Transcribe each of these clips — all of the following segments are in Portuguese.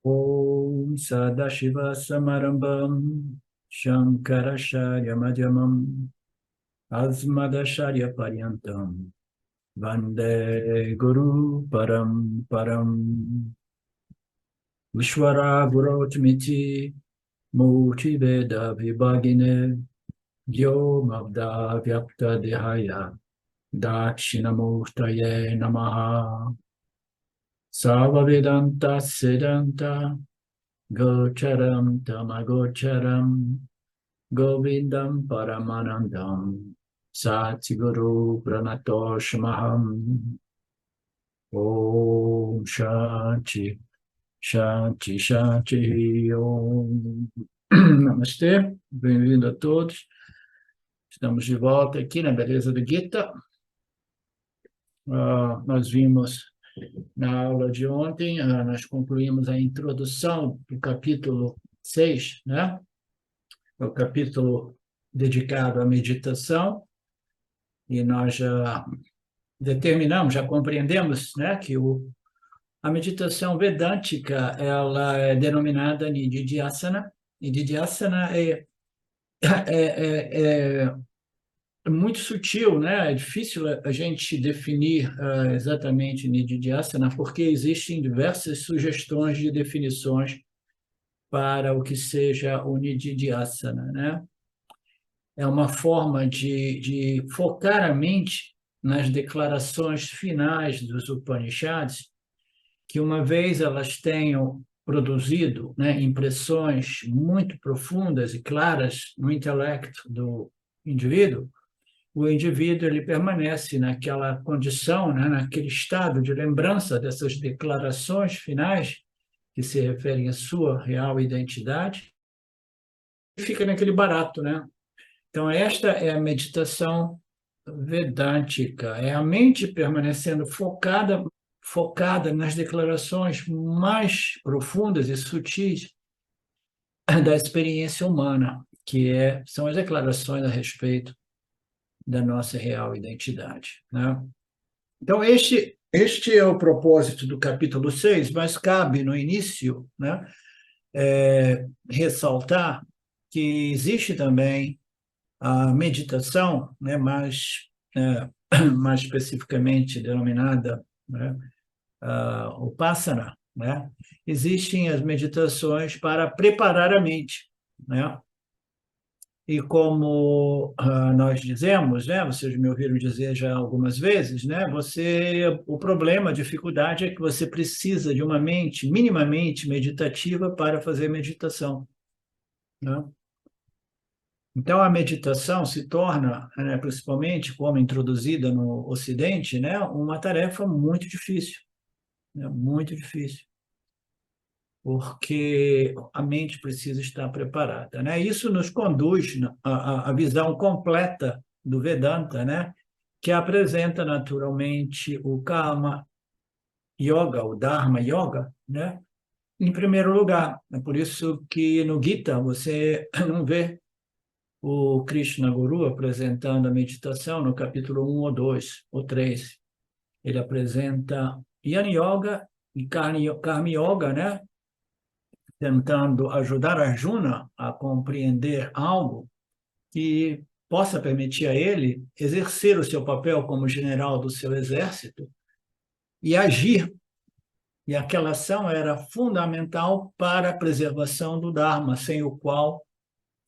Om Sadashiva Samarambam Shankaracharya Madhyamam Asmadacharya Paryantam Vande Guru Param Param Vishwara Gurotmiti Murti Veda Vibhagine Vyomabda Vyapta Dehaya Dakshinamurtaye Namaha Sarva Vedanta Siddhanta Gocharam Tamagocharam Govindam Paramanandam Satguru Pranatoshmaham Om Shanti Shanti Shanti Om Namastê, bem-vindo a todos. Estamos de volta aqui na Beleza do Gita. Nós vimos na aula de ontem, nós concluímos a introdução do capítulo 6, né? O capítulo dedicado à meditação, e nós já determinamos, já compreendemos, né, que a meditação vedântica, ela é denominada Nididhyasana. Nididhyasana é muito sutil, né? É difícil a gente definir exatamente Nididhyasana, porque existem diversas sugestões de definições para o que seja o Nididhyasana, né? É uma forma de focar a mente nas declarações finais dos Upanishads, que uma vez elas tenham produzido, né, impressões muito profundas e claras no intelecto do indivíduo, o indivíduo ele permanece naquela condição, né, naquele estado de lembrança dessas declarações finais que se referem à sua real identidade, e fica naquele barato, né? Então, esta é a meditação vedântica, é a mente permanecendo focada nas declarações mais profundas e sutis da experiência humana, são as declarações a respeito da nossa real identidade, né? Então, este é o propósito do capítulo 6, mas cabe no início, né, ressaltar que existe também a meditação, né, mais especificamente denominada, né, Upasana, né? Existem as meditações para preparar a mente, né? E como nós dizemos, né, vocês me ouviram dizer já algumas vezes, né, o problema, a dificuldade é que você precisa de uma mente minimamente meditativa para fazer meditação, né? Então, a meditação se torna, né, principalmente como introduzida no Ocidente, né, uma tarefa muito difícil, né, muito difícil, porque a mente precisa estar preparada, né? Isso nos conduz à visão completa do Vedanta, né, que apresenta naturalmente o Karma Yoga, o Dharma Yoga, né, em primeiro lugar. É por isso que no Gita você não vê o Krishna Guru apresentando a meditação no capítulo 1 ou 2 ou 3. Ele apresenta Jnana Yoga e Karma Yoga, né? Tentando ajudar Arjuna a compreender algo que possa permitir a ele exercer o seu papel como general do seu exército e agir. E aquela ação era fundamental para a preservação do Dharma, sem o qual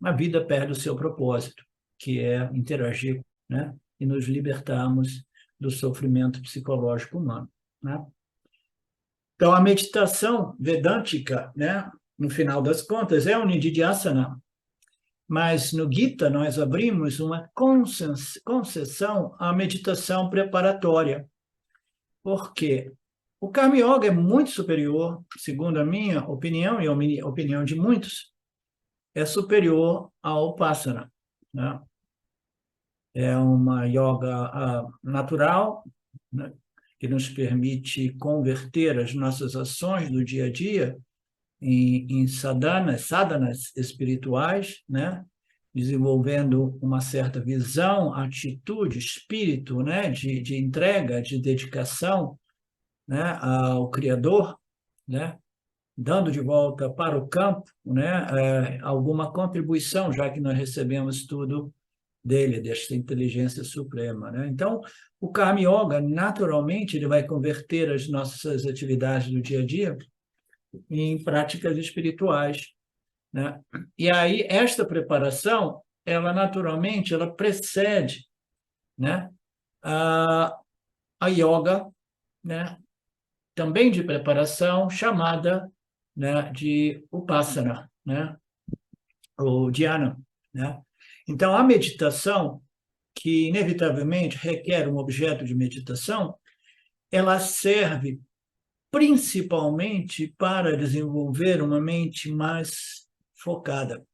a vida perde o seu propósito, que é interagir, né, e nos libertarmos do sofrimento psicológico humano, né? Então, a meditação vedântica, né, no final das contas, é o Nididhyasana, mas no Gita nós abrimos uma concessão à meditação preparatória. Por quê? O Karma Yoga é muito superior, segundo a minha opinião e a opinião de muitos, é superior ao Upasana, né? É uma yoga natural, né, que nos permite converter as nossas ações do dia a dia em sadhanas espirituais, né, desenvolvendo uma certa visão, atitude, espírito, né, de entrega, de dedicação, né, ao Criador, né, dando de volta para o campo, né, alguma contribuição, já que nós recebemos tudo dele, desta inteligência suprema, né? Então, o Karma Yoga, naturalmente, ele vai converter as nossas atividades do dia a dia em práticas espirituais, né? E aí, esta preparação, ela naturalmente, ela precede, né, a yoga, né, também de preparação, chamada, né, de Upasana, né, ou Dhyana, né? Então, a meditação, que inevitavelmente requer um objeto de meditação, ela serve principalmente para desenvolver uma mente mais focada,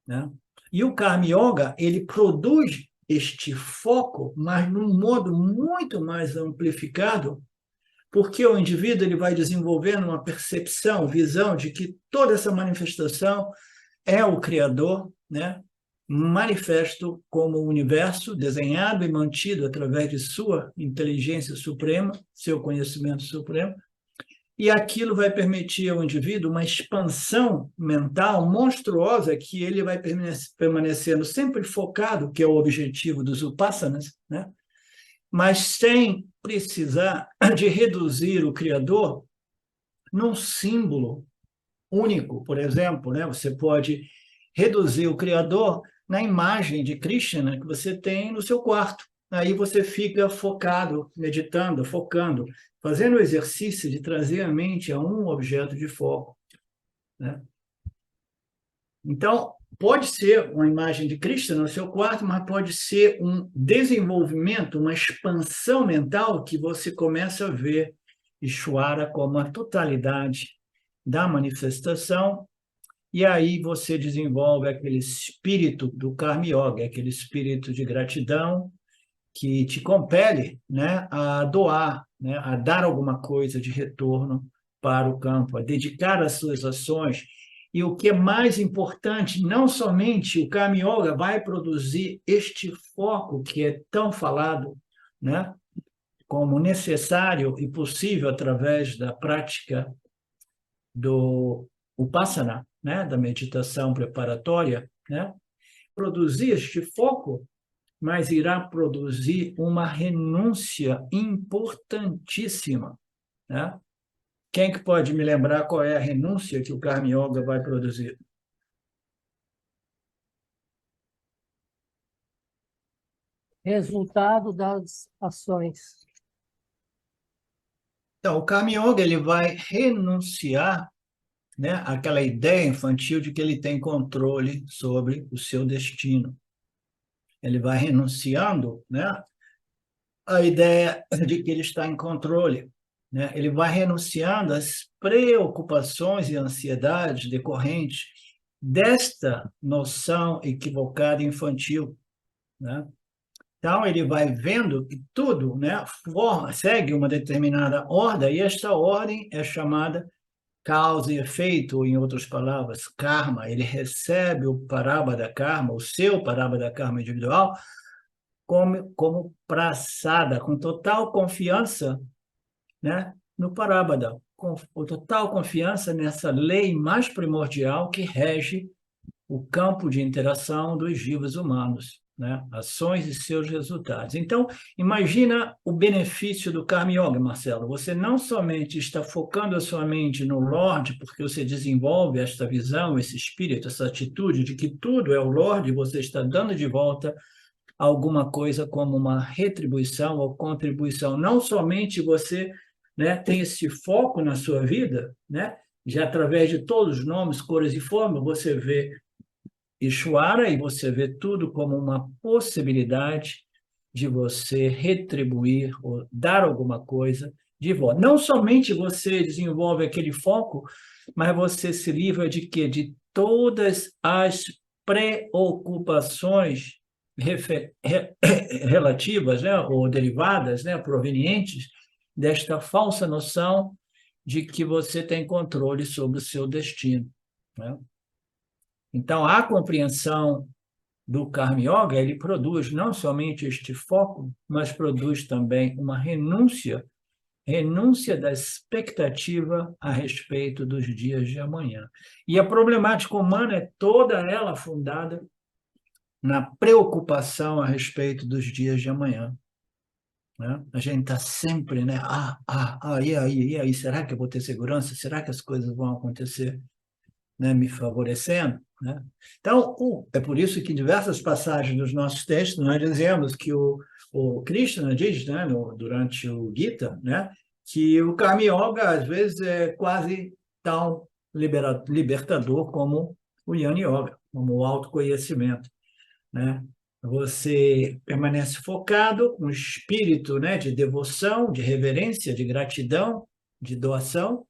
né? E o Karma Yoga, ele produz este foco, mas num modo muito mais amplificado, porque o indivíduo ele vai desenvolvendo uma percepção, visão de que toda essa manifestação é o Criador, né? Manifesto como o universo, desenhado e mantido através de sua inteligência suprema, seu conhecimento supremo, e aquilo vai permitir ao indivíduo uma expansão mental monstruosa que ele vai permanecendo sempre focado, que é o objetivo dos upassanas, né? Mas sem precisar de reduzir o Criador num símbolo único, por exemplo, né? Você pode reduzir o Criador na imagem de Krishna que você tem no seu quarto. Aí você fica focado, meditando, focando, fazendo o exercício de trazer a mente a um objeto de foco, né? Então, pode ser uma imagem de Krishna no seu quarto, mas pode ser um desenvolvimento, uma expansão mental que você começa a ver Ishvara como a totalidade da manifestação, e aí você desenvolve aquele espírito do Karma Yoga, aquele espírito de gratidão que te compele, né, a doar, né, a dar alguma coisa de retorno para o campo, a dedicar as suas ações. E o que é mais importante, não somente o Karma Yoga vai produzir este foco que é tão falado, né, como necessário e possível através da prática do Upasana, né, da meditação preparatória, né, produzir este foco, mas irá produzir uma renúncia importantíssima, né? Quem que pode me lembrar qual é a renúncia que o Karma Yoga vai produzir? Resultado das ações. Então, o Karma Yoga ele vai renunciar, né, àquela ideia infantil de que ele tem controle sobre o seu destino. Ele vai renunciando, né, à ideia de que ele está em controle, né? Ele vai renunciando às preocupações e ansiedades decorrentes desta noção equivocada infantil, né? Então, ele vai vendo que tudo, né, segue uma determinada ordem, e esta ordem é chamada causa e efeito, ou, em outras palavras, karma. Ele recebe o parabada karma, o seu parabada karma individual, como praçada, com total confiança, né, no parabada, com total confiança nessa lei mais primordial que rege o campo de interação dos vivos humanos, né? Ações e seus resultados. Então, imagina o benefício do Karma Yoga, Marcelo. Você não somente está focando a sua mente no Lorde, porque você desenvolve esta visão, esse espírito, essa atitude de que tudo é o Lorde, você está dando de volta alguma coisa como uma retribuição ou contribuição. Não somente você, né, tem esse foco na sua vida, né? Já através de todos os nomes, cores e formas, você vê Ishvara e você vê tudo como uma possibilidade de você retribuir ou dar alguma coisa de volta. Não somente você desenvolve aquele foco, mas você se livra de quê? De todas as preocupações relativas, né, ou derivadas, né, provenientes desta falsa noção de que você tem controle sobre o seu destino, né? Então, a compreensão do Karma Yoga, ele produz não somente este foco, mas produz também uma renúncia renúncia da expectativa a respeito dos dias de amanhã. E a problemática humana é toda ela fundada na preocupação a respeito dos dias de amanhã. Né? A gente está sempre, né? E aí, será que eu vou ter segurança? Será que as coisas vão acontecer, né, me favorecendo? Né? Então, é por isso que em diversas passagens dos nossos textos nós dizemos que o Krishna diz, né, durante o Gita, né, que o Karma Yoga, às vezes, é quase tão libertador como o Jnana Yoga, como o autoconhecimento. Né? Você permanece focado com espírito, né, de devoção, de reverência, de gratidão, de doação,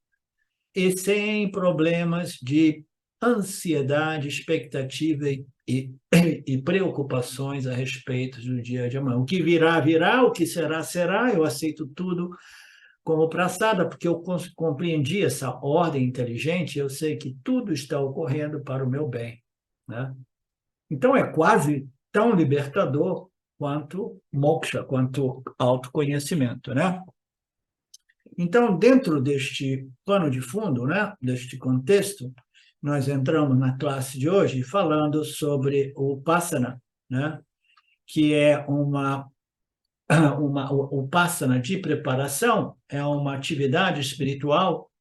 e sem problemas de ansiedade, expectativa e preocupações a respeito do dia de amanhã. O que virá, virá, o que será, será, eu aceito tudo como praçada, porque eu compreendi essa ordem inteligente, eu sei que tudo está ocorrendo para o meu bem. Né? Então, é quase tão libertador quanto moksha, quanto autoconhecimento, né? Então, dentro deste pano de fundo, né, deste contexto, nós entramos na classe de hoje falando sobre o Upasana, né, que é o Upasana de preparação, é uma atividade espiritual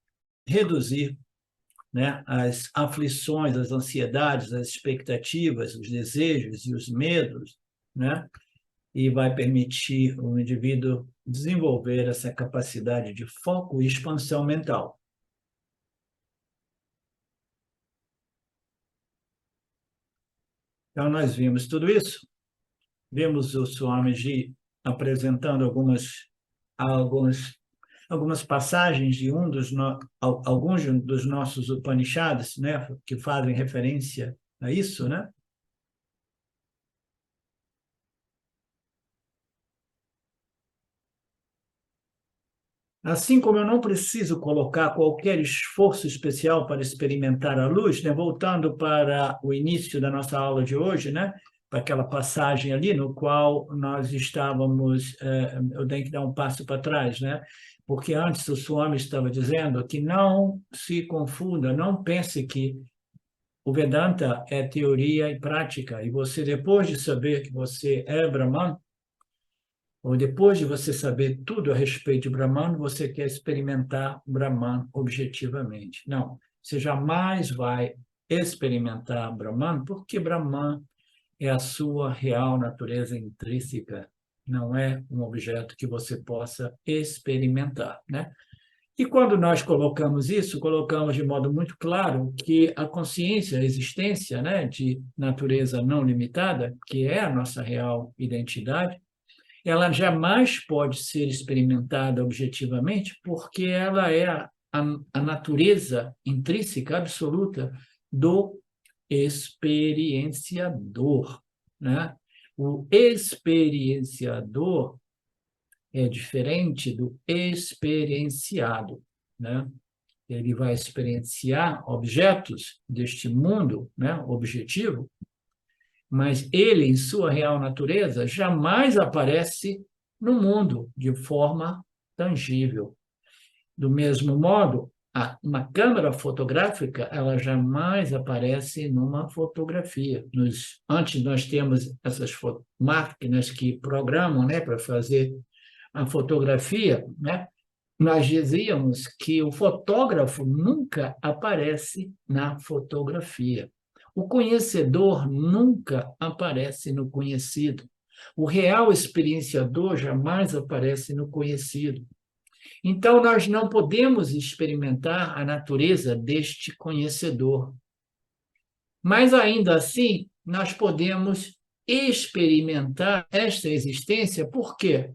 reduzir, né, as aflições, as ansiedades, as expectativas, os desejos e os medos, né, e vai permitir o indivíduo desenvolver essa capacidade de foco e expansão mental. Então, nós vimos tudo isso, vimos o Swamiji apresentando algumas passagens de alguns dos nossos Upanishads, né, que fazem referência a isso, né? Assim como eu não preciso colocar qualquer esforço especial para experimentar a luz, né? Voltando para o início da nossa aula de hoje, né? Para aquela passagem ali no qual nós estávamos, eu tenho que dar um passo para trás, né? Porque antes o Swami estava dizendo que não se confunda, não pense que o Vedanta é teoria e prática, e você, depois de saber que você é Brahman, ou depois de você saber tudo a respeito de Brahman, você quer experimentar Brahman objetivamente. Não, você jamais vai experimentar Brahman, porque Brahman é a sua real natureza intrínseca, não é um objeto que você possa experimentar, né? E quando nós colocamos isso, colocamos de modo muito claro que a consciência, a existência, né, de natureza não limitada, que é a nossa real identidade, ela jamais pode ser experimentada objetivamente, porque ela é a natureza intrínseca absoluta do experienciador, né? O experienciador é diferente do experienciado, né? Ele vai experienciar objetos deste mundo, né, objetivo, mas ele, em sua real natureza, jamais aparece no mundo de forma tangível. Do mesmo modo, uma câmera fotográfica, ela jamais aparece numa fotografia. Antes nós temos essas máquinas que programam, né, para fazer a fotografia, né? Nós dizíamos que o fotógrafo nunca aparece na fotografia. O conhecedor nunca aparece no conhecido. O real experienciador jamais aparece no conhecido. Então, nós não podemos experimentar a natureza deste conhecedor. Mas, ainda assim, nós podemos experimentar esta existência, por quê?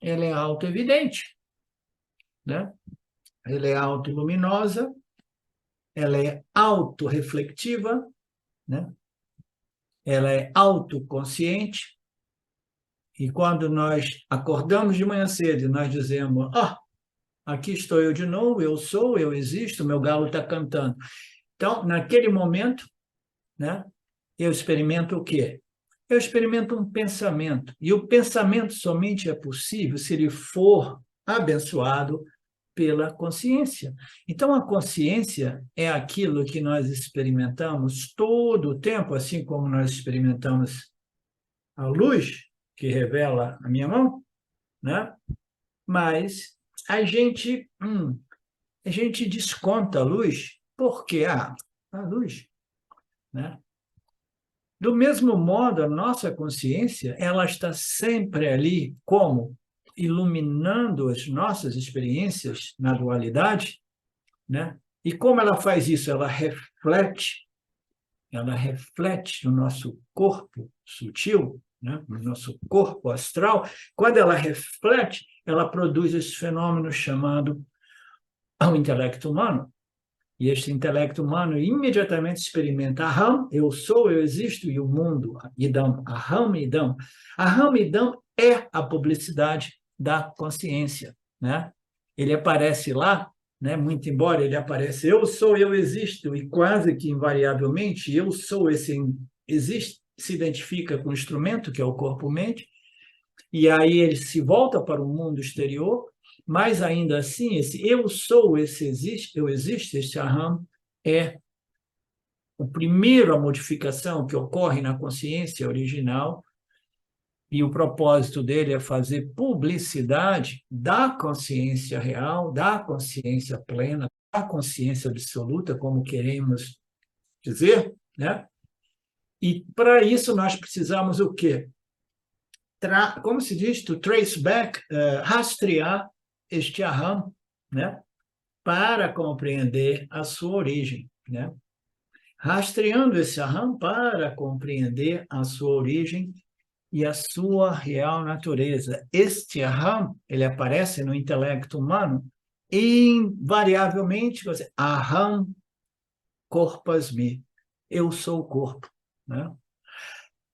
Ela é autoevidente, né? Ela é autoluminosa, ela é autorreflexiva, né? Ela é autoconsciente, e quando nós acordamos de manhã cedo e nós dizemos, aqui estou eu de novo, eu sou, eu existo, meu galo está cantando. Então, naquele momento, né, eu experimento o quê? Eu experimento um pensamento, e o pensamento somente é possível se ele for abençoado pela consciência. Então, a consciência é aquilo que nós experimentamos todo o tempo, assim como nós experimentamos a luz que revela a minha mão, né? Mas a gente desconta a luz porque a luz, né? Do mesmo modo, a nossa consciência, ela está sempre ali como iluminando as nossas experiências na dualidade, né? E como ela faz isso? Ela reflete no nosso corpo sutil, né? No nosso corpo astral. Quando ela reflete, ela produz esse fenômeno chamado o intelecto humano. E este intelecto humano imediatamente experimenta Aham, eu sou, eu existo, e o mundo, Idam, Aham, Idam. Aham, Idam é a publicidade da consciência, né? Ele aparece lá, né? Muito embora ele apareça, eu sou, eu existo, e quase que invariavelmente, eu sou, esse existe, se identifica com o instrumento, que é o corpo-mente, e aí ele se volta para o mundo exterior, mas ainda assim, esse eu sou, esse existe, eu existo, esse aham, é a primeira modificação que ocorre na consciência original, e o propósito dele é fazer publicidade da consciência real, da consciência plena, da consciência absoluta, como queremos dizer, né? E para isso nós precisamos o quê? Como se diz, to trace back, rastrear este aham, né? Para compreender a sua origem, né? Rastreando esse aham para compreender a sua origem e a sua real natureza. Este aham, ele aparece no intelecto humano invariavelmente, aham corpus me, eu sou o corpo, né?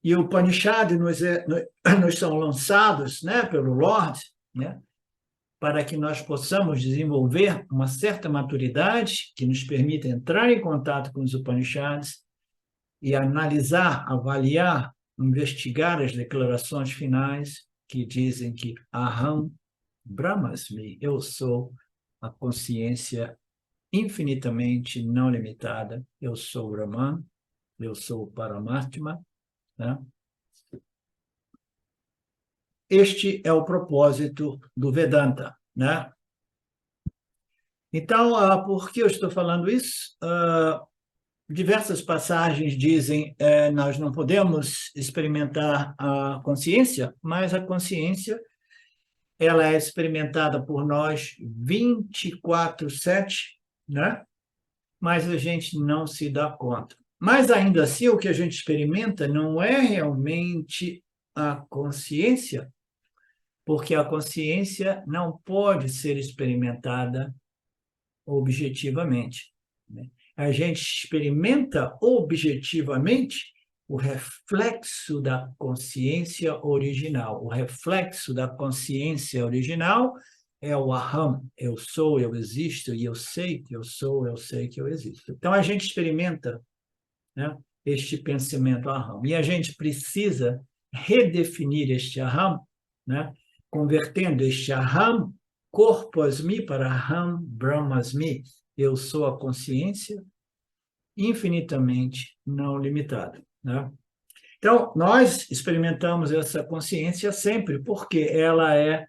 E o Upanishad nos são lançados, né, pelo Lord, né, para que nós possamos desenvolver uma certa maturidade que nos permita entrar em contato com os Upanishads e analisar, avaliar, investigar as declarações finais que dizem que Aham Brahmasmi, eu sou a consciência infinitamente não limitada, eu sou o Brahman, eu sou o Paramatma, né? Este é o propósito do Vedanta, né? Então, por que eu estou falando isso? Diversas passagens dizem nós não podemos experimentar a consciência, mas a consciência ela é experimentada por nós 24/7, né? Mas a gente não se dá conta. Mas ainda assim, o que a gente experimenta não é realmente a consciência, porque a consciência não pode ser experimentada objetivamente, né? A gente experimenta objetivamente o reflexo da consciência original. O reflexo da consciência original é o aham, eu sou, eu existo, e eu sei que eu sou, eu sei que eu existo. Então, a gente experimenta, né, este pensamento aham. E a gente precisa redefinir este aham, né, convertendo este aham, corpusmi, para aham brahmasmi. Eu sou a consciência infinitamente não limitada, né? Então, nós experimentamos essa consciência sempre, porque ela é,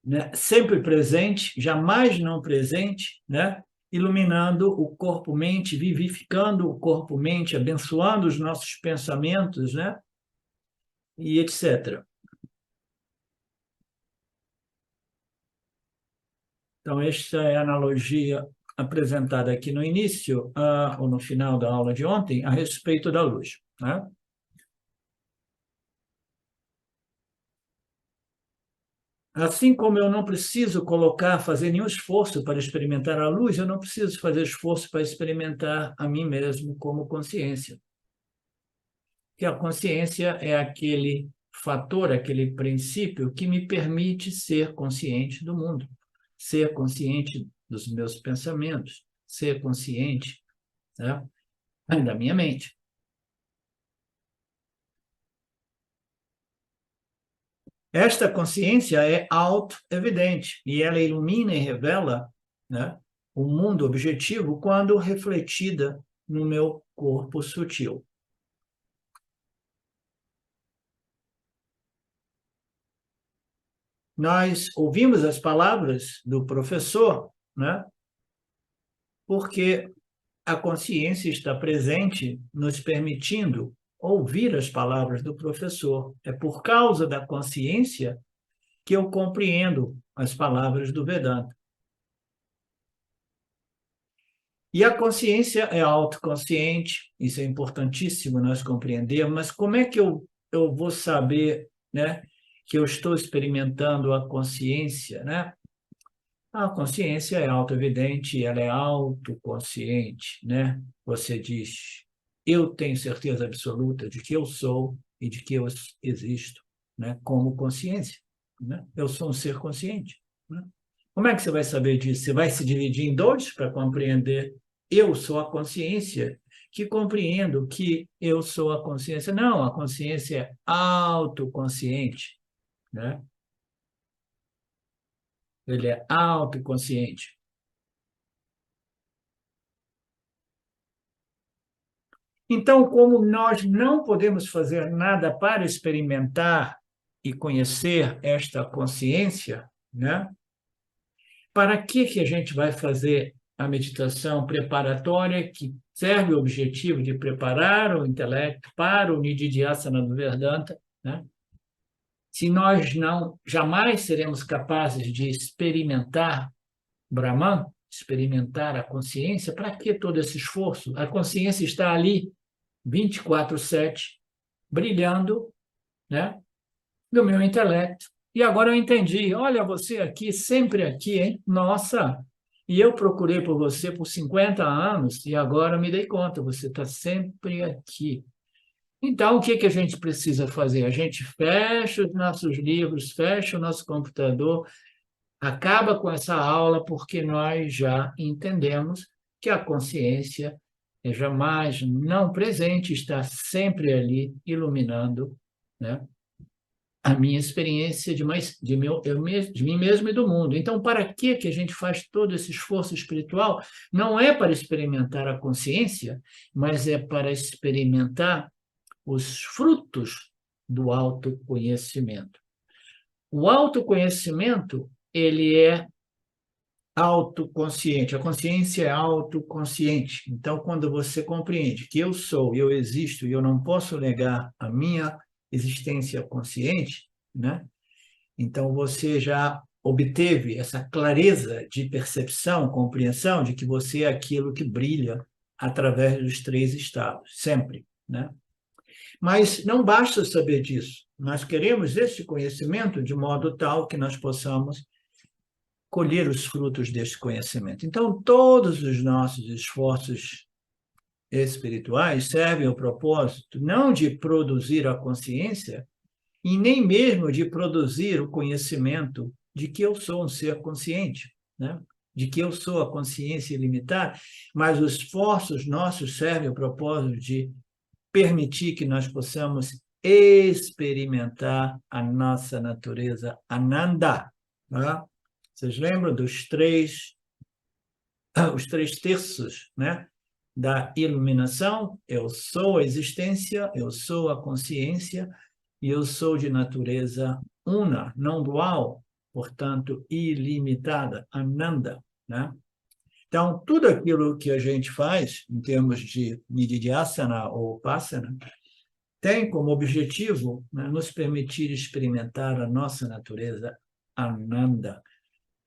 né, sempre presente, jamais não presente, né? Iluminando o corpo-mente, vivificando o corpo-mente, abençoando os nossos pensamentos, né? E etc. Então, esta é a analogia apresentada aqui no início, ou no final da aula de ontem, a respeito da luz, né? Assim como eu não preciso fazer nenhum esforço para experimentar a luz, eu não preciso fazer esforço para experimentar a mim mesmo como consciência. Que a consciência é aquele fator, aquele princípio que me permite ser consciente do mundo, ser consciente dos meus pensamentos, ser consciente, né, da minha mente. Esta consciência é auto-evidente e ela ilumina e revela, né, o mundo objetivo quando refletida no meu corpo sutil. Nós ouvimos as palavras do professor, né, porque a consciência está presente, nos permitindo ouvir as palavras do professor. É por causa da consciência que eu compreendo as palavras do Vedanta. E a consciência é autoconsciente, isso é importantíssimo nós compreendermos, mas como é que eu vou saber, né, que eu estou experimentando a consciência, né? A consciência é auto-evidente, ela é autoconsciente, né? Você diz, eu tenho certeza absoluta de que eu sou e de que eu existo, né? Como consciência, né? Eu sou um ser consciente, né? Como é que você vai saber disso? Você vai se dividir em dois para compreender eu sou a consciência que compreendo que eu sou a consciência. Não, a consciência é autoconsciente, né? Ele é autoconsciente. Então, como nós não podemos fazer nada para experimentar e conhecer esta consciência, né? Para que a gente vai fazer a meditação preparatória que serve o objetivo de preparar o intelecto para o Nididhyasana do Vedanta, né? Se nós não jamais seremos capazes de experimentar Brahman, experimentar a consciência, para que todo esse esforço? A consciência está ali 24/7, brilhando, né, no meu intelecto. E agora eu entendi. Olha, você aqui, sempre aqui, hein? Nossa! E eu procurei por você por 50 anos e agora me dei conta, você está sempre aqui. Então, o que a gente precisa fazer? A gente fecha os nossos livros, fecha o nosso computador, acaba com essa aula, porque nós já entendemos que a consciência é jamais não presente, está sempre ali iluminando, né, a minha experiência de mim mesmo e do mundo. Então, para que a gente faz todo esse esforço espiritual? Não é para experimentar a consciência, mas é para experimentar os frutos do autoconhecimento. O autoconhecimento, ele é autoconsciente. A consciência é autoconsciente. Então, quando você compreende que eu sou, eu existo e eu não posso negar a minha existência consciente, né? Então você já obteve essa clareza de percepção, compreensão de que você é aquilo que brilha através dos três estados, sempre, né? Mas não basta saber disso. Nós queremos esse conhecimento de modo tal que nós possamos colher os frutos deste conhecimento. Então, todos os nossos esforços espirituais servem ao propósito não de produzir a consciência e nem mesmo de produzir o conhecimento de que eu sou um ser consciente, né? De que eu sou a consciência ilimitada, mas os esforços nossos servem ao propósito de permitir que nós possamos experimentar a nossa natureza Ananda, né? Vocês lembram os três terços, né, da iluminação? Eu sou a existência, eu sou a consciência e eu sou de natureza una, não dual, portanto, ilimitada, Ananda, né? Então, tudo aquilo que a gente faz, em termos de Nididhyasana ou Upasana, tem como objetivo, né, nos permitir experimentar a nossa natureza Ananda.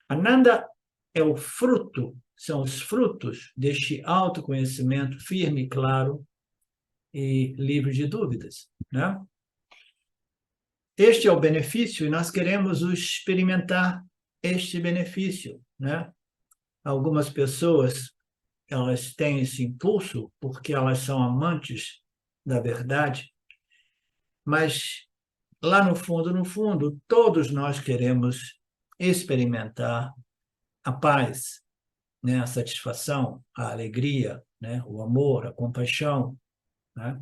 Ananda é o fruto, são os frutos deste autoconhecimento firme, claro e livre de dúvidas, né? Este é o benefício e nós queremos experimentar este benefício, né? Algumas pessoas, elas têm esse impulso porque elas são amantes da verdade, mas lá no fundo, todos nós queremos experimentar a paz, né? A satisfação, a alegria, né? O amor, a compaixão, né?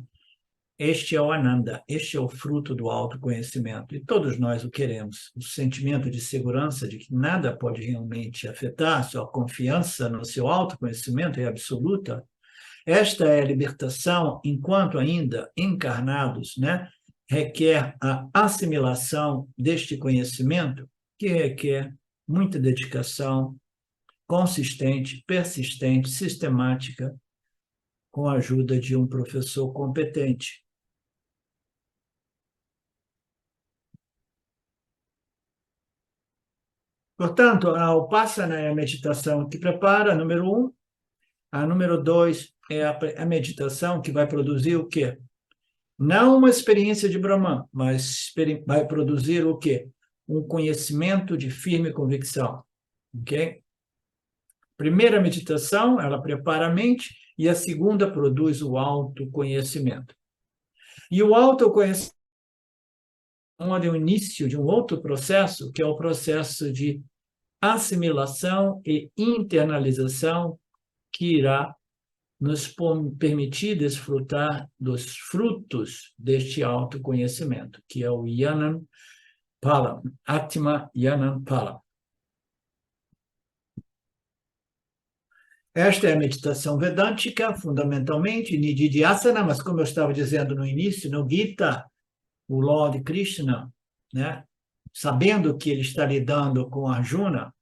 Este é o Ananda, este é o fruto do autoconhecimento. E todos nós o queremos. O sentimento de segurança de que nada pode realmente afetar, sua confiança no seu autoconhecimento é absoluta. Esta é a libertação enquanto ainda encarnados, né? Requer a assimilação deste conhecimento, que requer muita dedicação, consistente, persistente, sistemática, com a ajuda de um professor competente. Portanto, a Upasana é a meditação que prepara, número 1. A número 2 é a meditação que vai produzir o quê? Não uma experiência de Brahman, mas vai produzir o quê? Um conhecimento de firme convicção. Ok? Primeira meditação, ela prepara a mente, e a segunda produz o autoconhecimento. E o autoconhecimento é o início de um outro processo, que é o processo de assimilação e internalização, que irá nos permitir desfrutar dos frutos deste autoconhecimento, que é o Yanam Palam, Atma Yanam Palam. Esta é a meditação vedântica, fundamentalmente, Nididhyasana, mas como eu estava dizendo no início, no Gita, o Lord Krishna, né, sabendo que ele está lidando com Arjuna,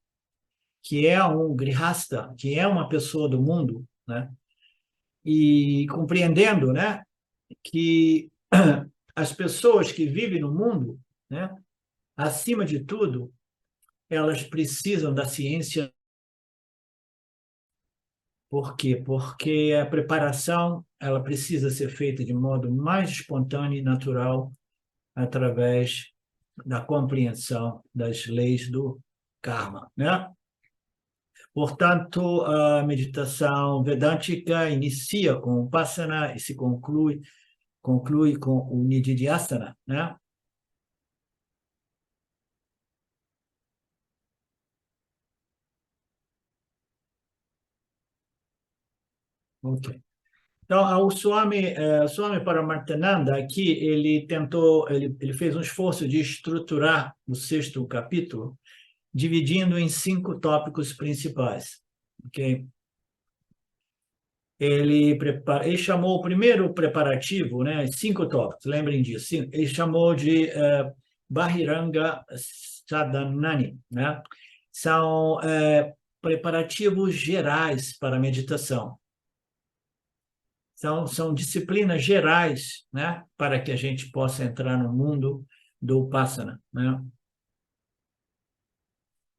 que é um grihasta, que é uma pessoa do mundo, né, e compreendendo, né, que as pessoas que vivem no mundo, né, acima de tudo, elas precisam da ciência. Por quê? Porque a preparação ela precisa ser feita de modo mais espontâneo e natural através da compreensão das leis do karma, né? Portanto, a meditação vedântica inicia com o Vipassana e se conclui com o Nididhyasana, né? Ok. Então, o Swami Paramarthananda aqui, ele fez um esforço de estruturar o sexto capítulo, dividindo em 5 tópicos principais. Okay? Ele chamou o primeiro preparativo, né, 5 tópicos, lembrem disso, ele chamou de Bahiranga Sadhanani, né? São preparativos gerais para a meditação. São disciplinas gerais, né, para que a gente possa entrar no mundo do Vipassana, né?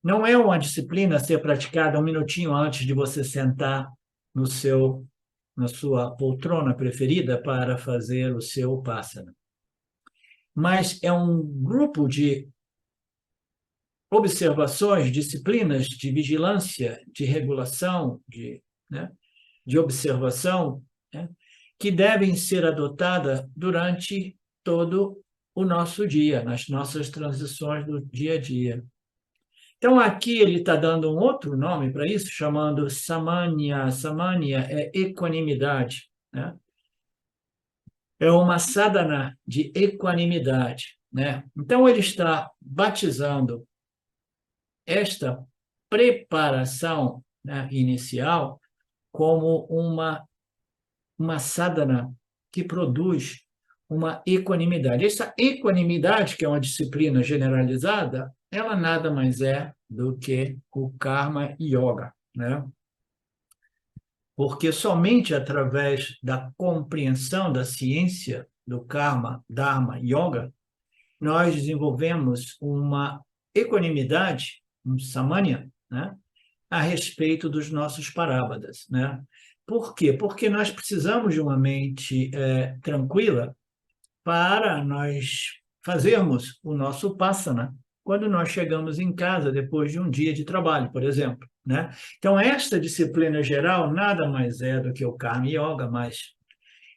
Não é uma disciplina a ser praticada um minutinho antes de você sentar na sua poltrona preferida para fazer o seu Vipassana. Mas é um grupo de observações, disciplinas de vigilância, de regulação, né, de observação, né, que devem ser adotadas durante todo o nosso dia, nas nossas transições do dia a dia. Então, aqui ele está dando um outro nome para isso, chamando samanya. Samanya é equanimidade, né? É uma sadhana de equanimidade, né? Então, ele está batizando esta preparação, né, inicial como uma sadhana que produz uma equanimidade. Essa equanimidade, que é uma disciplina generalizada, ela nada mais é do que o Karma Yoga, né? Porque somente através da compreensão da ciência do Karma, Dharma, Yoga, nós desenvolvemos uma equanimidade, um samanya, né, a respeito dos nossos parábadas, né? Por quê? Porque nós precisamos de uma mente tranquila para nós fazermos o nosso Vipassana quando nós chegamos em casa depois de um dia de trabalho, por exemplo, né? Então, esta disciplina geral nada mais é do que o Karma Yoga, mas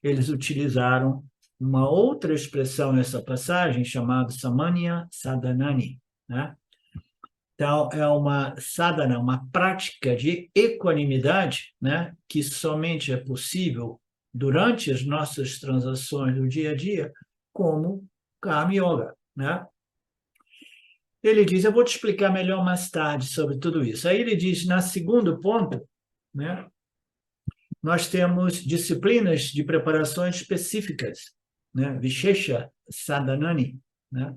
eles utilizaram uma outra expressão nessa passagem chamada Samanya Sadhanani, né? Então, é uma sadhana, uma prática de equanimidade, né, que somente é possível durante as nossas transações do dia a dia, como Karma Yoga, né? Ele diz, eu vou te explicar melhor mais tarde sobre tudo isso. Aí ele diz, na segundo ponto, né, nós temos disciplinas de preparações específicas, né, Vishesha Sadhanani, né,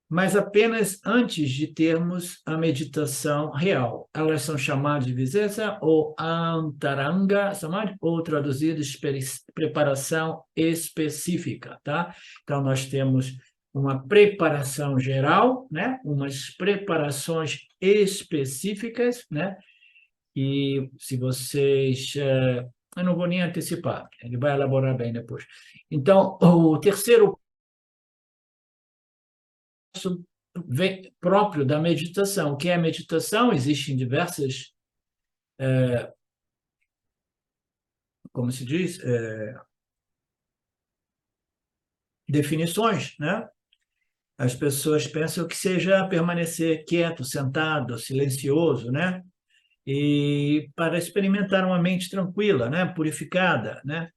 mas apenas antes de termos a meditação real. Elas são chamadas de Vishesha ou Antaranga Samadhi, ou traduzido preparação específica, tá? Então, nós temos uma preparação geral, né? Umas preparações específicas, né? E se vocês... eu não vou nem antecipar, ele vai elaborar bem depois. Então, o terceiro próprio da meditação. O que é meditação? Existem diversas, como se diz, definições, né? As pessoas pensam que seja permanecer quieto, sentado, silencioso, né? E para experimentar uma mente tranquila, né? Purificada, né?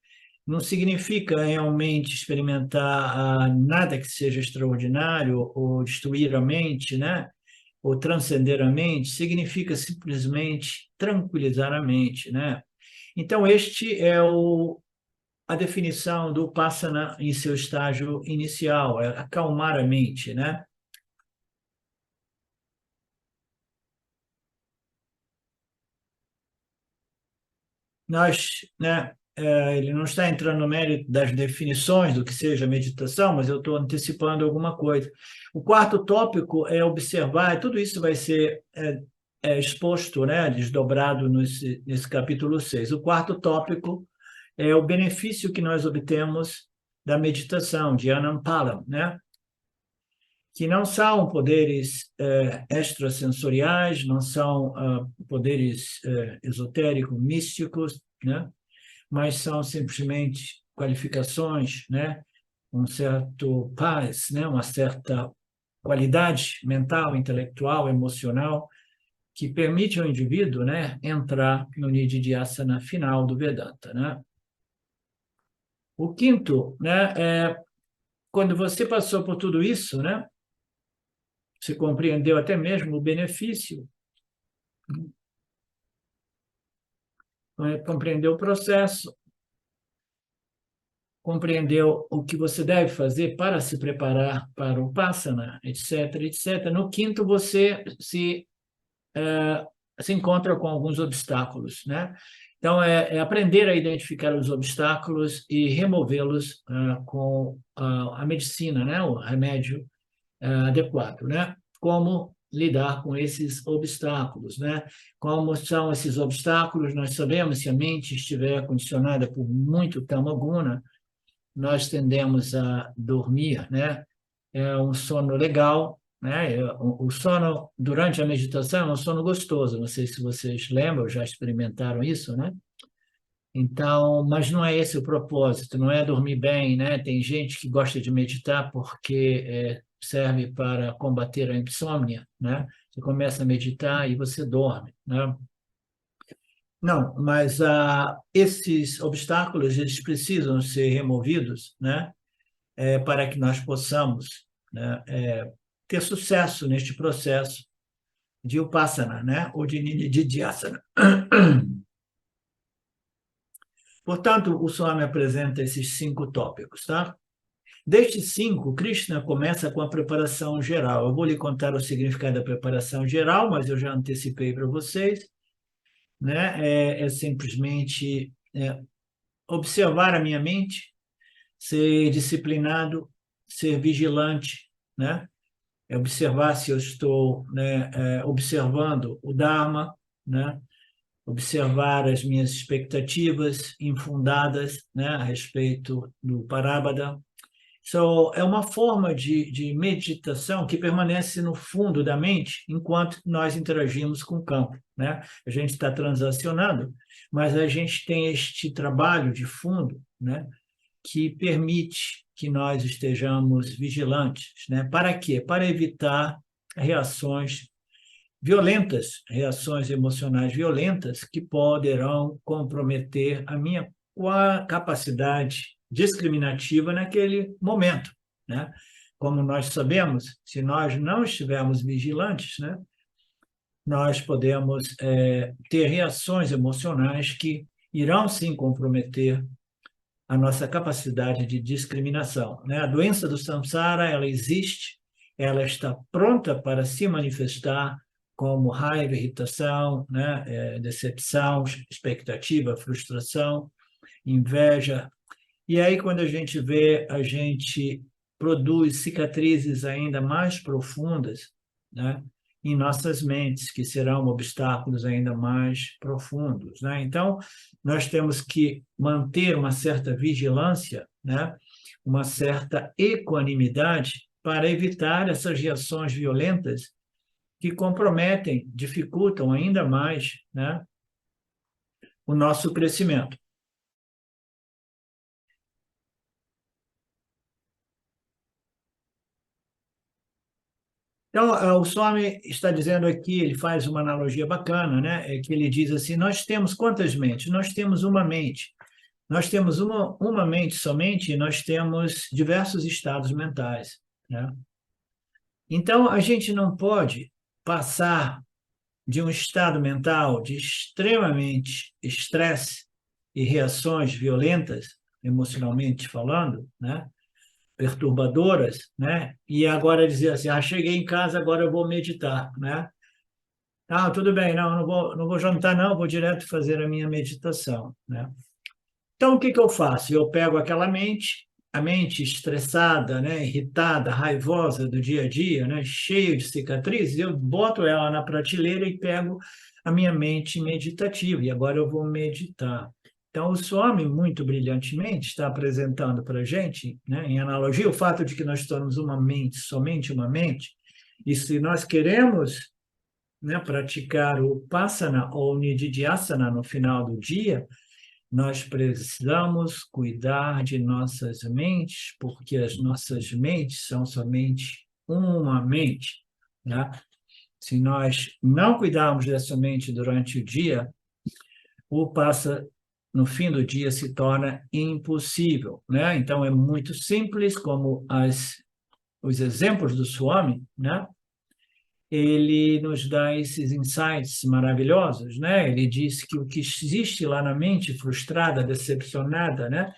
Não significa realmente experimentar nada que seja extraordinário ou destruir a mente, né? Ou transcender a mente, significa simplesmente tranquilizar a mente, né? Então, este é a definição do Vipassana em seu estágio inicial, é acalmar a mente, né? Nós, né, ele não está entrando no mérito das definições do que seja meditação, mas eu estou antecipando alguma coisa. O quarto tópico é observar, e tudo isso vai ser exposto, né, desdobrado nesse capítulo 6. O quarto tópico é o benefício que nós obtemos da meditação, de Anampalam, né? Que não são poderes extrasensoriais, não são poderes esotéricos, místicos, né? Mas são simplesmente qualificações, né? Um certo paz, né? Uma certa qualidade mental, intelectual, emocional, que permite ao indivíduo, né, entrar no Nididhyasana final do Vedanta, né? O quinto, né, é quando você passou por tudo isso, né? Você compreendeu até mesmo o benefício, compreendeu o processo, compreendeu o que você deve fazer para se preparar para o Vipassana, etc, etc. No quinto, você se encontra com alguns obstáculos, né? Então, é aprender a identificar os obstáculos e removê-los com a medicina, né? O remédio adequado, né? Como lidar com esses obstáculos, né? Como são esses obstáculos? Nós sabemos, se a mente estiver condicionada por muito tamaguna, nós tendemos a dormir, né? É um sono legal, né? O sono durante a meditação é um sono gostoso. Não sei se vocês lembram, já experimentaram isso, né? Então, mas não é esse o propósito, não é dormir bem, né? Tem gente que gosta de meditar porque serve para combater a insônia, né? Você começa a meditar e você dorme, né? Não, mas esses obstáculos eles precisam ser removidos, né? Para que nós possamos, né, ter sucesso neste processo de Vipassana, né? Ou de Nididhyasana. Portanto, o Swami apresenta esses 5 tópicos, tá? Destes 5, Krishna começa com a preparação geral. Eu vou lhe contar o significado da preparação geral, mas eu já antecipei para vocês, né? É simplesmente observar a minha mente, ser disciplinado, ser vigilante, né? É observar se eu estou, né, observando o Dharma, né? Observar as minhas expectativas infundadas, né, a respeito do Parabhada. É uma forma de meditação que permanece no fundo da mente enquanto nós interagimos com o campo, né? A gente está transacionando, mas a gente tem este trabalho de fundo, né, que permite que nós estejamos vigilantes, né? Para quê? Para evitar reações violentas, reações emocionais violentas que poderão comprometer a minha com a capacidade discriminativa naquele momento, né? Como nós sabemos, se nós não estivermos vigilantes, né, nós podemos ter reações emocionais que irão sim comprometer a nossa capacidade de discriminação, né? A doença do samsara, ela existe, ela está pronta para se manifestar como raiva, irritação, né? Decepção, expectativa, frustração, inveja. E aí, quando a gente vê, a gente produz cicatrizes ainda mais profundas, né? Em nossas mentes, que serão obstáculos ainda mais profundos, né? Então, nós temos que manter uma certa vigilância, né? Uma certa equanimidade para evitar essas reações violentas que comprometem, dificultam ainda mais, né? O nosso crescimento. Então, o Swami está dizendo aqui, ele faz uma analogia bacana, né? É que ele diz assim, nós temos quantas mentes? Nós temos uma mente. Nós temos uma mente somente e nós temos diversos estados mentais, né? Então, a gente não pode passar de um estado mental de extremamente estresse e reações violentas, emocionalmente falando, né? Perturbadoras, né? E agora dizer assim, cheguei em casa, agora eu vou meditar, né? Ah, tudo bem, não vou jantar não, vou direto fazer a minha meditação, né? Então, o que que eu faço? Eu pego aquela mente, a mente estressada, né, irritada, raivosa do dia a dia, né, cheia de cicatrizes, eu boto ela na prateleira e pego a minha mente meditativa, e agora eu vou meditar. Então, o Swami, muito brilhantemente, está apresentando para a gente, né, em analogia, o fato de que nós somos uma mente, somente uma mente, e se nós queremos, né, praticar o Passana ou Nididhyasana no final do dia, nós precisamos cuidar de nossas mentes, porque as nossas mentes são somente uma mente, né? Se nós não cuidarmos dessa mente durante o dia, o passa no fim do dia se torna impossível, né? Então é muito simples, como os exemplos do Swami, né? Ele nos dá esses insights maravilhosos, né? Ele diz que o que existe lá na mente frustrada, decepcionada, né?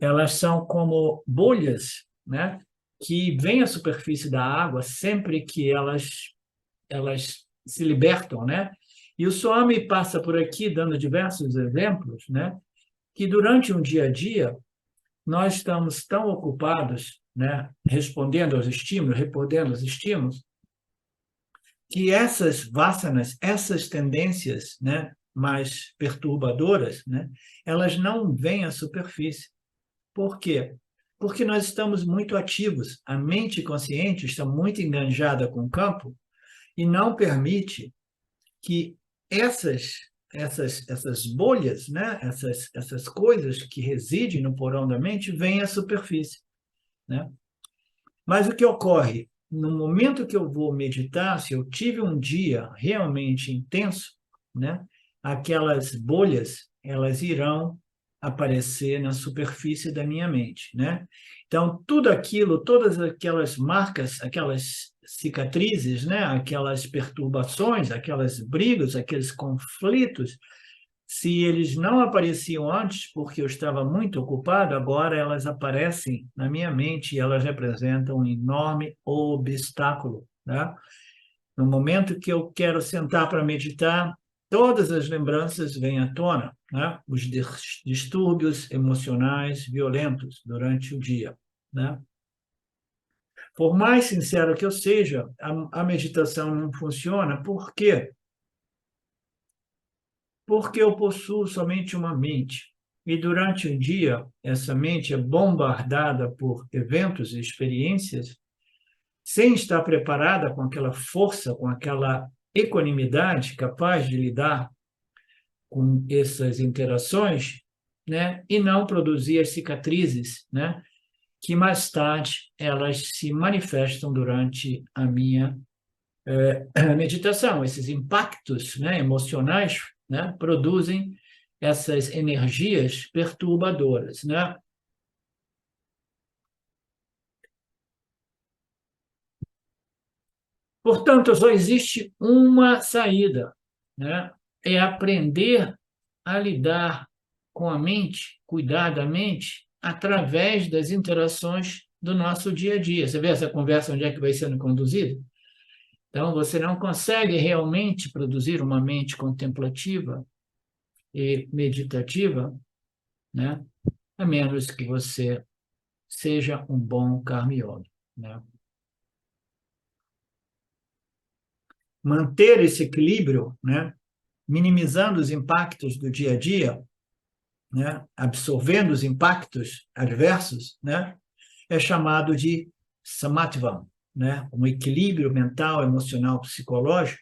Elas são como bolhas, né? Que vêm à superfície da água sempre que elas se libertam, né? E o Swami passa por aqui dando diversos exemplos, né? Que durante um dia a dia nós estamos tão ocupados, né? Respondendo aos estímulos, respondendo aos estímulos, que essas vasanas, essas tendências, né, mais perturbadoras, né, elas não vêm à superfície. Por quê? Porque nós estamos muito ativos, a mente consciente está muito enganjada com o campo e não permite que essas bolhas, né, essas coisas que residem no porão da mente venham à superfície, né? Mas o que ocorre? No momento que eu vou meditar, se eu tive um dia realmente intenso, né, aquelas bolhas, elas irão aparecer na superfície da minha mente, né? Então, tudo aquilo, todas aquelas marcas, aquelas cicatrizes, né, aquelas perturbações, aquelas brigas, aqueles conflitos, se eles não apareciam antes, porque eu estava muito ocupado, agora elas aparecem na minha mente e elas representam um enorme obstáculo, né? No momento que eu quero sentar para meditar, todas as lembranças vêm à tona, né? Os distúrbios emocionais violentos durante o dia, né? Por mais sincero que eu seja, a meditação não funciona. Por quê? Porque eu possuo somente uma mente. E durante o dia, essa mente é bombardada por eventos e experiências, sem estar preparada com aquela força, com aquela equanimidade capaz de lidar com essas interações, né? E não produzir as cicatrizes, né? Que mais tarde elas se manifestam durante a minha meditação. Esses impactos, né, emocionais, né, produzem essas energias perturbadoras, né? Portanto, só existe uma saída, né? É aprender a lidar com a mente, cuidar da mente, através das interações do nosso dia a dia. Você vê essa conversa onde é que vai sendo conduzida? Então, você não consegue realmente produzir uma mente contemplativa e meditativa, né? A menos que você seja um bom karma yogi, né? Manter esse equilíbrio, né? Minimizando os impactos do dia a dia, né? Absorvendo os impactos adversos, né? É chamado de samatvam, né? Um equilíbrio mental, emocional, psicológico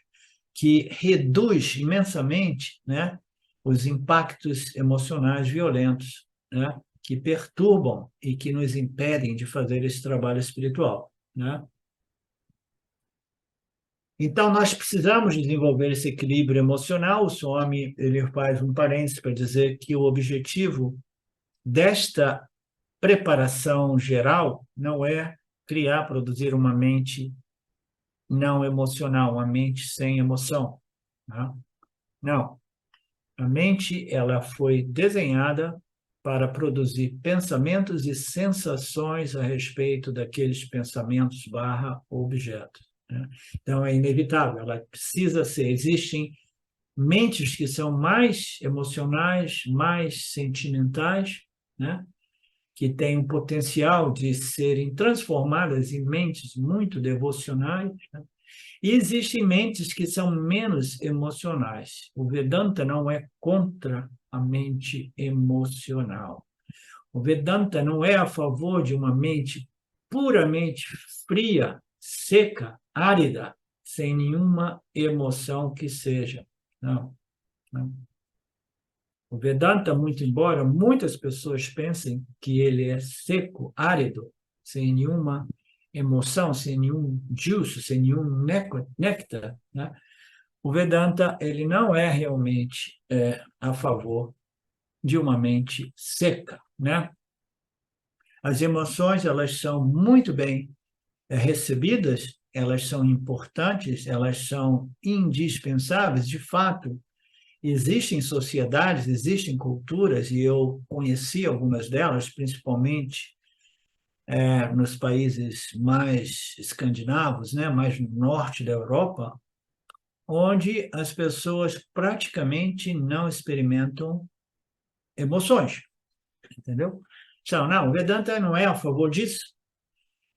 que reduz imensamente, né? Os impactos emocionais violentos, né? Que perturbam e que nos impedem de fazer esse trabalho espiritual, né? Então, nós precisamos desenvolver esse equilíbrio emocional. O Swami ele faz um parênteses para dizer que o objetivo desta preparação geral não é criar, produzir uma mente não emocional, uma mente sem emoção, né? Não. A mente ela foi desenhada para produzir pensamentos e sensações a respeito daqueles pensamentos barra objetos, né? Então, é inevitável, ela precisa ser. Existem mentes que são mais emocionais, mais sentimentais, né? Que têm um potencial de serem transformadas em mentes muito devocionais, né? E existem mentes que são menos emocionais. O Vedanta não é contra a mente emocional. O Vedanta não é a favor de uma mente puramente fria, seca, árida, sem nenhuma emoção que seja. Não, não. O Vedanta, muito embora muitas pessoas pensem que ele é seco, árido, sem nenhuma emoção, sem nenhum juice, sem nenhum néctar, né? O Vedanta ele não é realmente a favor de uma mente seca, né? As emoções elas são muito bem recebidas, elas são importantes, elas são indispensáveis, de fato. Existem sociedades, existem culturas, e eu conheci algumas delas, principalmente nos países mais escandinavos, né, mais no norte da Europa, onde as pessoas praticamente não experimentam emoções, entendeu? Então, não, o Vedanta não é a favor disso.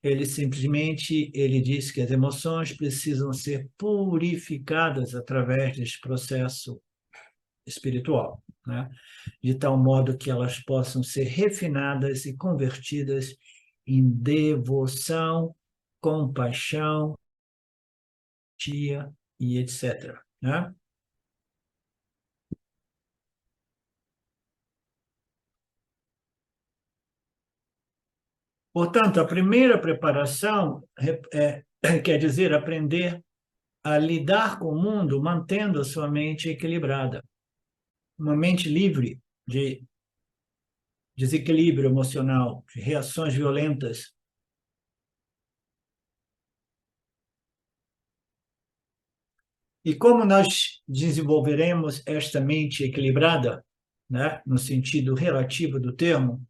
Ele simplesmente ele diz que as emoções precisam ser purificadas através desse processo espiritual, né? De tal modo que elas possam ser refinadas e convertidas em devoção, compaixão, tia e etc., né? Portanto, a primeira preparação quer dizer aprender a lidar com o mundo mantendo a sua mente equilibrada. Uma mente livre de desequilíbrio emocional, de reações violentas. E como nós desenvolveremos esta mente equilibrada, né, no sentido relativo do termo,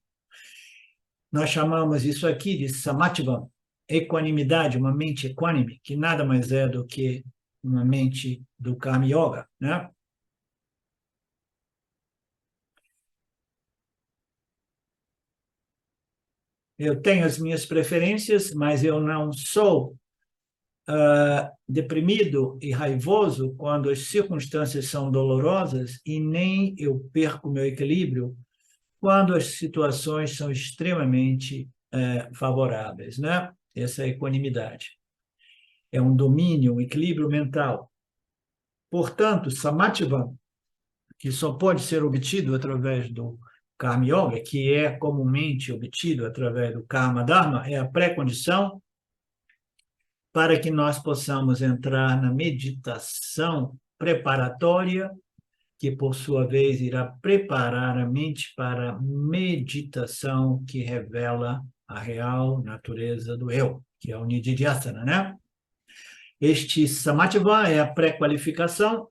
nós chamamos isso aqui de samatvam, equanimidade, uma mente equânime, que nada mais é do que uma mente do Karma Yoga, né? Eu tenho as minhas preferências, mas eu não sou deprimido e raivoso quando as circunstâncias são dolorosas e nem eu perco meu equilíbrio quando as situações são extremamente favoráveis, né? Essa é a equanimidade. É um domínio, um equilíbrio mental. Portanto, samatva, que só pode ser obtido através do Karma Yoga, que é comumente obtido através do Karma Dharma, é a pré-condição para que nós possamos entrar na meditação preparatória que, por sua vez, irá preparar a mente para a meditação que revela a real natureza do eu, que é o Nididhyasana, né? Este Samatva é a pré-qualificação.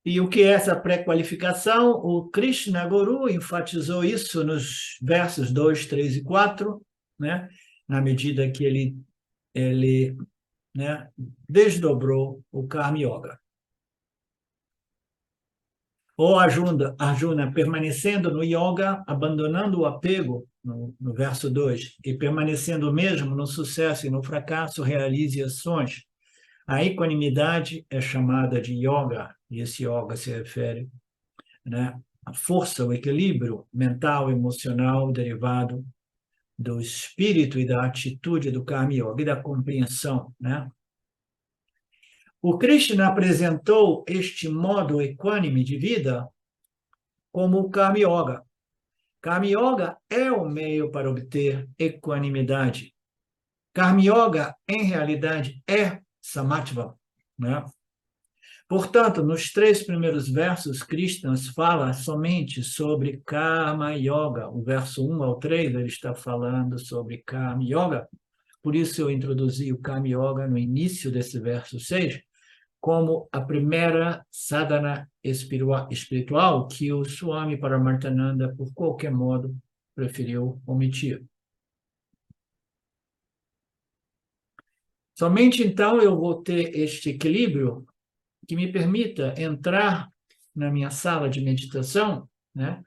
E o que é essa pré-qualificação? O Krishna Guru enfatizou isso nos versos 2, 3 e 4, né? Na medida que ele né, desdobrou o Karma Yoga. Ou Arjuna permanecendo no yoga, abandonando o apego, no verso 2, e permanecendo mesmo no sucesso e no fracasso, realize ações. A equanimidade é chamada de yoga, e esse yoga se refere, né, à força, o equilíbrio mental e emocional derivado do espírito e da atitude do Karma Yoga e da compreensão, né? O Krishna apresentou este modo equânime de vida como o Karma Yoga. Karma Yoga é o meio para obter equanimidade. Karma Yoga, em realidade, é Samatva, né? Portanto, nos 3 primeiros versos, Krishna fala somente sobre Karma Yoga. O verso 1 ao 3, ele está falando sobre Karma Yoga. Por isso eu introduzi o Karma Yoga no início desse verso 6, como a primeira sadhana espiritual que o Swami Paramarthananda, por qualquer modo, preferiu omitir. Somente então eu vou ter este equilíbrio que me permita entrar na minha sala de meditação, né,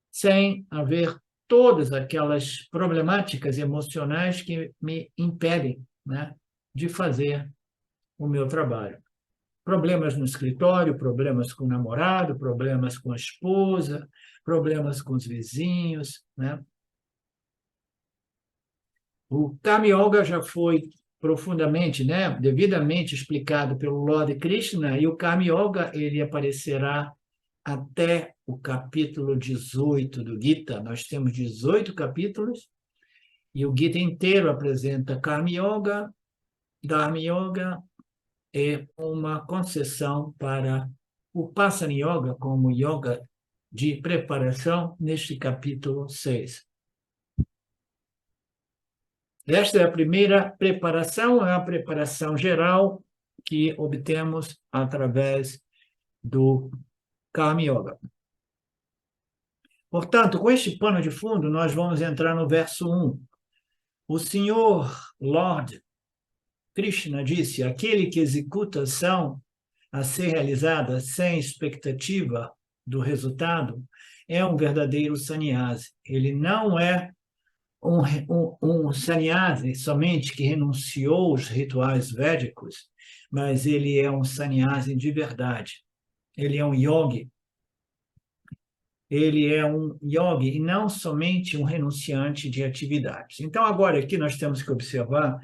sem haver todas aquelas problemáticas emocionais que me impedem, né, de fazer o meu trabalho. Problemas no escritório, problemas com o namorado, problemas com a esposa, problemas com os vizinhos, né? O Karma Yoga já foi profundamente, né, devidamente explicado pelo Lord Krishna, e o Karma Yoga ele aparecerá até o capítulo 18 do Gita. Nós temos 18 capítulos, e o Gita inteiro apresenta Karma Yoga, Dharma Yoga, é uma concessão para o Upasana Yoga como yoga de preparação neste capítulo 6. Esta é a primeira preparação, é a preparação geral que obtemos através do Karma Yoga. Portanto, com este pano de fundo, nós vamos entrar no verso 1. O Senhor Lord Krishna disse: aquele que executa ação a ser realizada sem expectativa do resultado é um verdadeiro sannyasi. Ele não é um sannyasi somente que renunciou aos rituais védicos, mas ele é um sannyasi de verdade. Ele é um yogi. Ele é um yogi e não somente um renunciante de atividades. Então, agora aqui nós temos que observar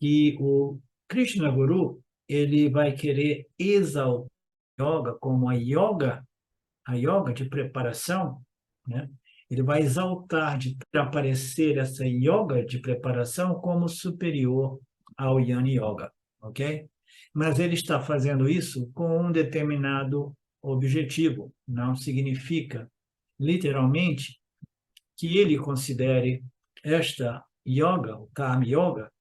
que o Krishna Guru ele vai querer exaltar a yoga como a yoga de preparação, né? Ele vai exaltar de aparecer essa yoga de preparação como superior ao Yana Yoga, ok? Mas ele está fazendo isso com um determinado objetivo. Não significa, literalmente, que ele considere esta yoga, o Karma Yoga,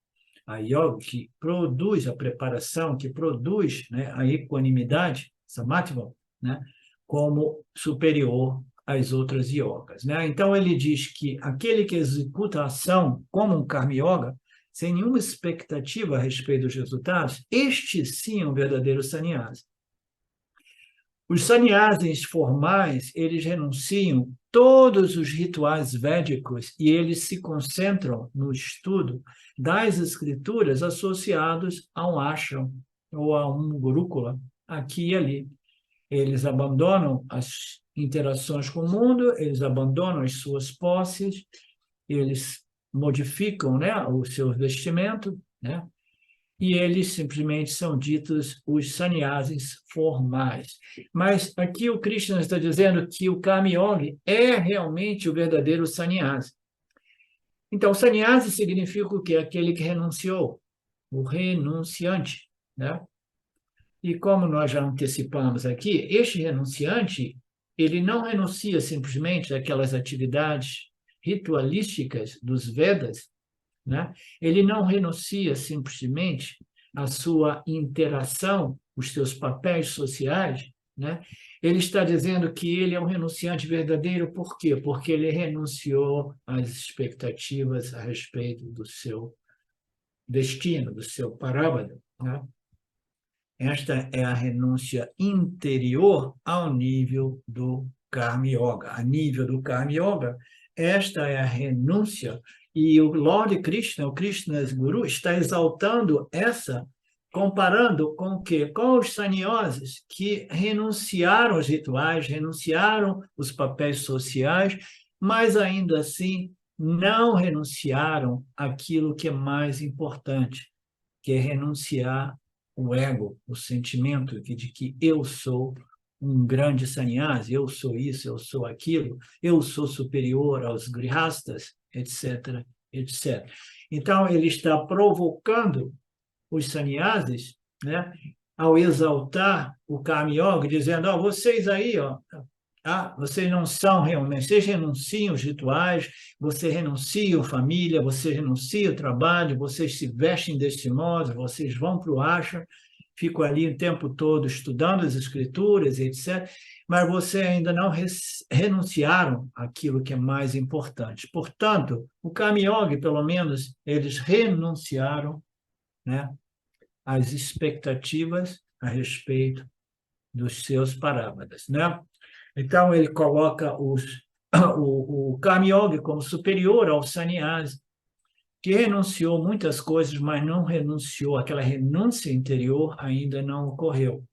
a yoga que produz a preparação, que produz, né, a equanimidade, samatva, né, como superior às outras yogas, né? Então, ele diz que aquele que executa a ação como um Karma Yoga, sem nenhuma expectativa a respeito dos resultados, este sim é um verdadeiro sannyasi. Os sannyasis formais, eles renunciam todos os rituais védicos e eles se concentram no estudo das escrituras associados a um ashram ou a um gurukula, aqui e ali. Eles abandonam as interações com o mundo, eles abandonam as suas posses, eles modificam, né, o seu vestimento, né, e eles simplesmente são ditos os sannyasis formais. Mas aqui o Krishna está dizendo que o Karma Yoga é realmente o verdadeiro sannyasi. Então, sannyasi significa o quê? Aquele que renunciou, o renunciante, né? E como nós já antecipamos aqui, este renunciante, ele não renuncia simplesmente àquelas atividades ritualísticas dos Vedas, né? Ele não renuncia simplesmente à sua interação, os seus papéis sociais, né? Ele está dizendo que ele é um renunciante verdadeiro, por quê? Porque ele renunciou às expectativas a respeito do seu destino, do seu parâmetro, né? Esta é a renúncia interior ao nível do Karma Yoga. A nível do Karma Yoga, esta é a renúncia, e o Lord Krishna, o Krishna's Guru, está exaltando essa, comparando com o quê? Com os sannyasas que renunciaram aos rituais, renunciaram os papéis sociais, mas ainda assim não renunciaram àquilo que é mais importante, que é renunciar o ego, o sentimento de que eu sou um grande sannyasi, eu sou isso, eu sou aquilo, eu sou superior aos grihastas, etc, etc. Então, ele está provocando os sannyasis, né, ao exaltar o Karma Yoga, dizendo, vocês aí, vocês não são realmente, vocês renunciam os rituais, vocês renunciam a família, vocês renunciam o trabalho, vocês se vestem deste modo, vocês vão para o ashram, ficam ali o tempo todo estudando as escrituras, etc., mas vocês ainda não renunciaram àquilo que é mais importante. Portanto, o Karma Yoga, pelo menos, eles renunciaram, né, às expectativas a respeito dos seus parâmetros, né? Então, ele coloca o Karma Yoga como superior ao sannyasi, que renunciou muitas coisas, mas não renunciou, aquela renúncia interior ainda não ocorreu.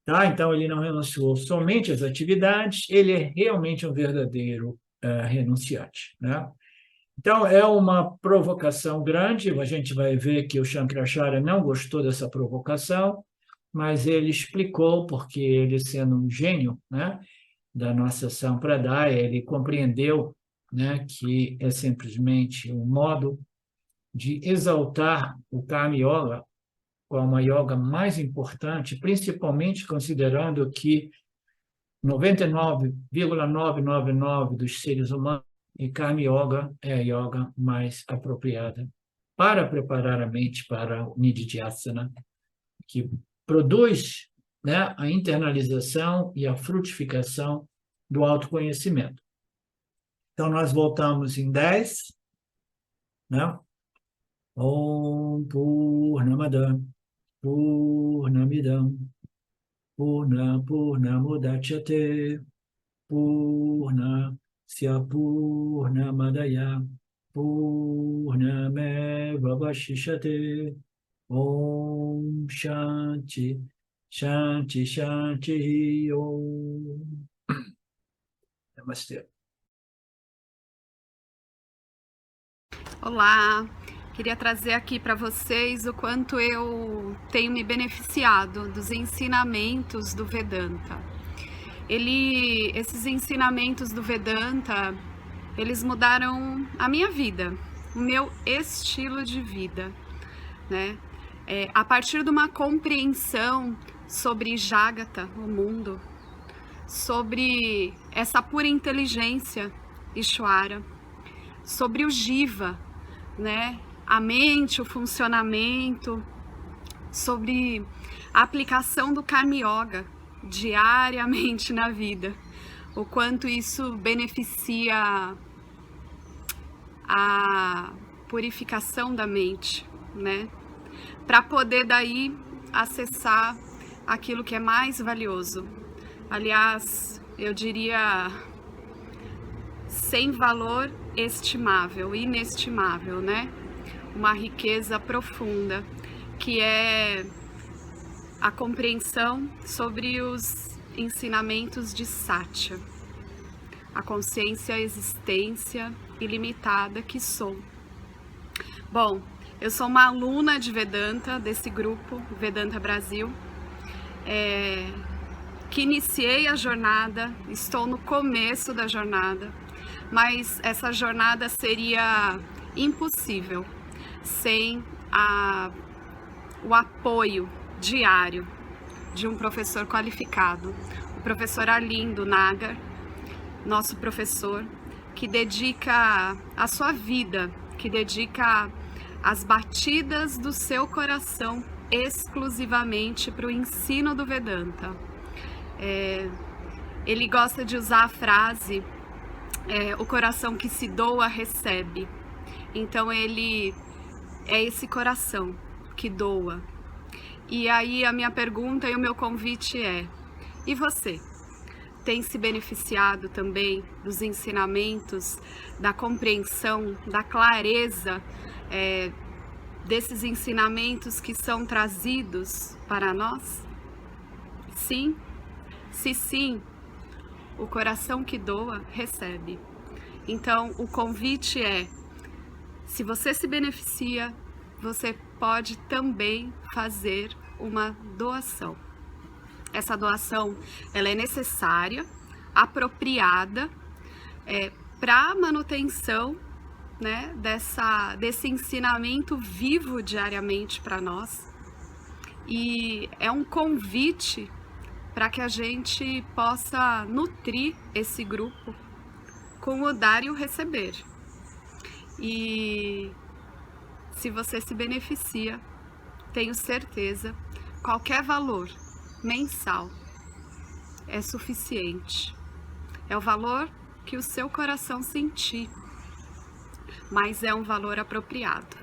Tá? Então, ele não renunciou somente às atividades, ele é realmente um verdadeiro renunciante, né? Então, é uma provocação grande, a gente vai ver que o Shankaracharya não gostou dessa provocação, mas ele explicou, porque ele, sendo um gênio, né, da nossa Sampradaya, ele compreendeu, né, que é simplesmente um modo de exaltar o Karma Yoga como a yoga mais importante, principalmente considerando que 99,999% dos seres humanos, e Karma Yoga é a yoga mais apropriada para preparar a mente para o Nididhyasana, que produz, né, a internalização e a frutificação do autoconhecimento. Então, nós voltamos em 10, né? Om Purnamada Purnamidam Purnamudachyate Purnasya Purnamadaya Purnameva Vashishate Om Shanti Shanti Shanti Om. Namastê. Olá, queria trazer aqui para vocês o quanto eu tenho me beneficiado dos ensinamentos do Vedanta. Esses ensinamentos do Vedanta, eles mudaram a minha vida, o meu estilo de vida, né? A partir de uma compreensão sobre Jagata, o mundo, sobre essa pura inteligência, Ishvara, sobre o Jiva, né? A mente, o funcionamento, sobre a aplicação do Karma Yoga diariamente na vida, o quanto isso beneficia a purificação da mente, né? Para poder daí acessar aquilo que é mais valioso. Aliás, eu diria sem valor estimável, inestimável, né? Uma riqueza profunda, que é a compreensão sobre os ensinamentos de Satya, a consciência, a existência ilimitada que sou. Bom, eu sou uma aluna de Vedanta, desse grupo, Vedanta Brasil, que iniciei a jornada, estou no começo da jornada, mas essa jornada seria impossível sem a o apoio diário de um professor qualificado, o professor Arlindo Nagar, nosso professor, que dedica a sua vida, que dedica as batidas do seu coração exclusivamente para o ensino do Vedanta. Ele gosta de usar a frase, o coração que se doa recebe. Então ele é esse coração que doa. E aí a minha pergunta e o meu convite é: e você? Tem se beneficiado também dos ensinamentos, da compreensão, da clareza desses ensinamentos que são trazidos para nós? Sim? Se sim, o coração que doa recebe. Então o convite é: se você se beneficia, você pode também fazer uma doação. Essa doação, ela é necessária, apropriada, para a manutenção, né, desse ensinamento vivo diariamente para nós. E é um convite para que a gente possa nutrir esse grupo com o dar e o receber. E se você se beneficia, tenho certeza, qualquer valor mensal é suficiente. É o valor que o seu coração sentir, mas é um valor apropriado.